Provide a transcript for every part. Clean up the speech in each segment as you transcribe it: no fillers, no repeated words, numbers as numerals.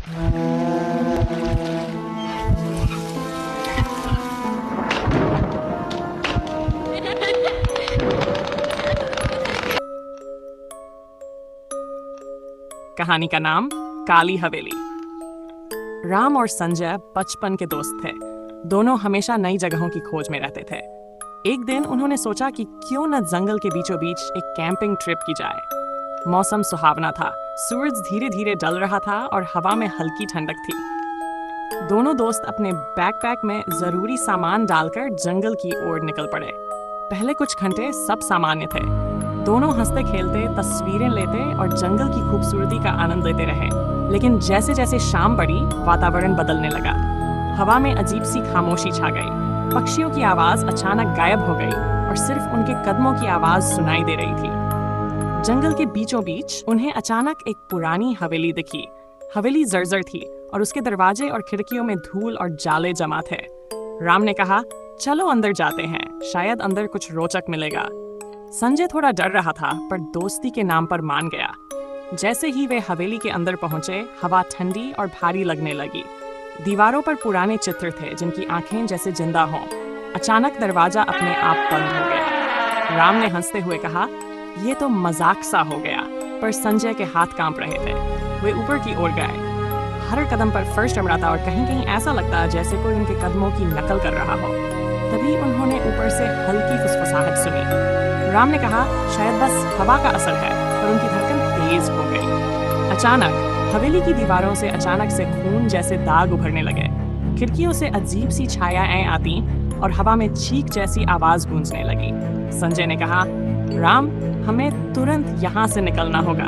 कहानी का नाम काली हवेली। राम और संजय बचपन के दोस्त थे। दोनों हमेशा नई जगहों की खोज में रहते थे। एक दिन उन्होंने सोचा कि क्यों न जंगल के बीचों बीच एक कैंपिंग ट्रिप की जाए। मौसम सुहावना था, सूरज धीरे धीरे ढल रहा था और हवा में हल्की ठंडक थी। दोनों दोस्त अपने बैकपैक में जरूरी सामान डालकर जंगल की ओर निकल पड़े। पहले कुछ घंटे सब सामान्य थे। दोनों हंसते खेलते, तस्वीरें लेते और जंगल की खूबसूरती का आनंद लेते रहे। लेकिन जैसे जैसे शाम बढ़ी, वातावरण बदलने लगा। हवा में अजीब सी खामोशी छा गई। पक्षियों की आवाज अचानक गायब हो गई और सिर्फ उनके कदमों की आवाज सुनाई दे रही थी। जंगल के बीचों बीच उन्हें अचानक एक पुरानी हवेली दिखी। हवेली जर्जर थी और उसके दरवाजे और खिड़कियों में धूल और जाले जमा थे। राम ने कहा, चलो अंदर जाते हैं, शायद अंदर कुछ रोचक मिलेगा। संजय थोड़ा डर रहा था, पर दोस्ती के नाम पर मान गया। जैसे ही वे हवेली के अंदर पहुंचे, हवा ठंडी और भारी लगने लगी। दीवारों पर पुराने चित्र थे जिनकी आंखें जैसे जिंदा हों। अचानक दरवाजा अपने आप बंद हो गया। राम ने हंसते हुए कहा, यह तो मजाक सा हो गया, पर संजय के हाथ कांप रहे थे। वे ऊपर की ओर गए। हर कदम पर फर्श टमराता और कहीं कहीं ऐसा लगता जैसे कोई उनके कदमों की नकल कर रहा हो। तभी उन्होंने ऊपर से हल्की फुसफुसाहट सुनी। राम ने कहा, शायद बस हवा का असर है, पर उनकी धड़कन तेज हो गई। अचानक हवेली की दीवारों से अचानक से खून जैसे दाग उभरने लगे। खिड़कियों से अजीब सी छायाएं आती और हवा में चीख जैसी आवाज गूंजने लगी। संजय ने कहा, राम, हमें तुरंत यहाँ से निकलना होगा।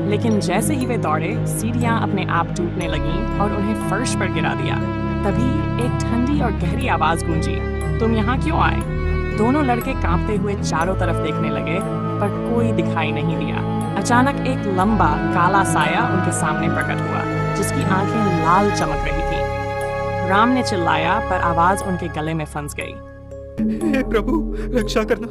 लेकिन जैसे ही वे दौड़े, सीढ़ियां अपने आप टूटने लगीं और उन्हें फर्श पर गिरा दिया। तभी एक ठंडी और गहरी आवाज गूंजी, तुम यहाँ क्यों आए? दोनों लड़के कांपते हुए चारों तरफ देखने लगे, पर कोई दिखाई नहीं दिया। अचानक एक लंबा काला साया उनके सामने प्रकट हुआ, जिसकी आंखें लाल चमक रही थी। राम ने चिल्लाया, पर आवाज उनके गले में फंस गई। हे प्रभु, रक्षा करना,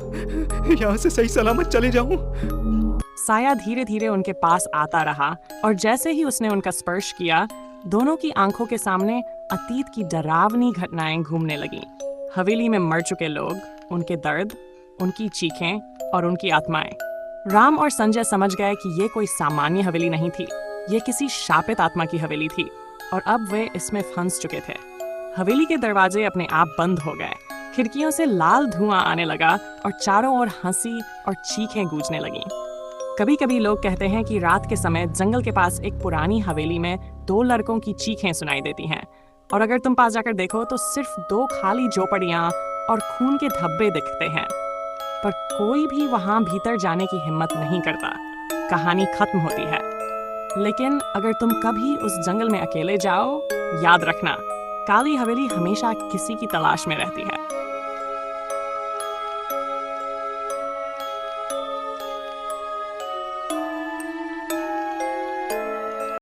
यहाँ से सही सलामत चले जाऊं। साया धीरे धीरे उनके पास आता रहा और जैसे ही उसने उनका स्पर्श किया, दोनों की आंखों के सामने अतीत की डरावनी घटनाएं घूमने लगीं। हवेली में मर चुके लोग, उनके दर्द, उनकी चीखें और उनकी आत्माएं। राम और संजय समझ गए कि ये कोई सामान्य हवेली नहीं थी, ये किसी शापित आत्मा की हवेली थी और अब वे इसमें फंस चुके थे। हवेली के दरवाजे अपने आप बंद हो गए। खिड़कियों से लाल धुआं आने लगा और चारों ओर हंसी और चीखें गूंजने लगीं। कभी कभी लोग कहते हैं कि रात के समय जंगल के पास एक पुरानी हवेली में 2 लड़कों की चीखें सुनाई देती हैं, और अगर तुम पास जाकर देखो तो सिर्फ 2 खाली झोपड़ियां और खून के धब्बे दिखते हैं, पर कोई भी वहां भीतर जाने की हिम्मत नहीं करता। कहानी खत्म होती है। लेकिन अगर तुम कभी उस जंगल में अकेले जाओ, याद रखना, काली हवेली हमेशा किसी की तलाश में रहती है।